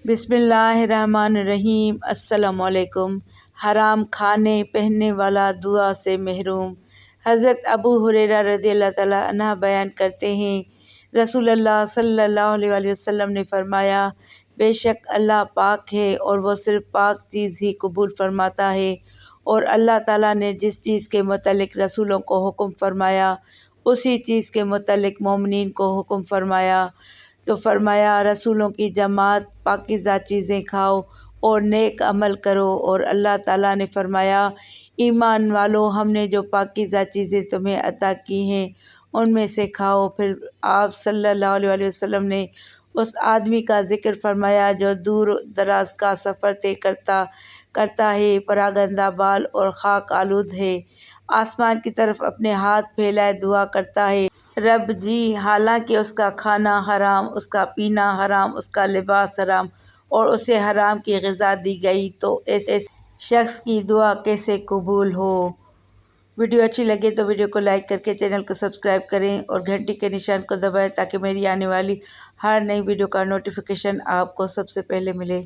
بسم اللہ الرحمن الرحیم۔ السلام علیکم۔ حرام کھانے پہننے والا دعا سے محروم۔ حضرت ابو ہریرہ رضی اللہ تعالیٰ عنہ بیان کرتے ہیں، رسول اللہ صلی اللہ علیہ وآلہ وسلم نے فرمایا، بے شک اللہ پاک ہے اور وہ صرف پاک چیز ہی قبول فرماتا ہے، اور اللہ تعالیٰ نے جس چیز کے متعلق رسولوں کو حکم فرمایا اسی چیز کے متعلق مومنین کو حکم فرمایا۔ تو فرمایا، رسولوں کی جماعت، پاکیزہ چیزیں کھاؤ اور نیک عمل کرو، اور اللہ تعالیٰ نے فرمایا، ایمان والو، ہم نے جو پاکیزہ چیزیں تمہیں عطا کی ہیں ان میں سے کھاؤ۔ پھر آپ صلی اللہ علیہ وآلہ وسلم نے اس آدمی کا ذکر فرمایا جو دور دراز کا سفر طے کرتا ہے، پراگندہ بال اور خاک آلود ہے، آسمان کی طرف اپنے ہاتھ پھیلائے دعا کرتا ہے، رب جی، حالانکہ اس کا کھانا حرام، اس کا پینا حرام، اس کا لباس حرام اور اسے حرام کی غذا دی گئی، تو ایسے شخص کی دعا کیسے قبول ہو۔ ویڈیو اچھی لگے تو ویڈیو کو لائک کر کے چینل کو سبسکرائب کریں اور گھنٹی کے نشان کو دبائیں تاکہ میری آنے والی ہر نئی ویڈیو کا نوٹیفیکیشن آپ کو سب سے پہلے ملے۔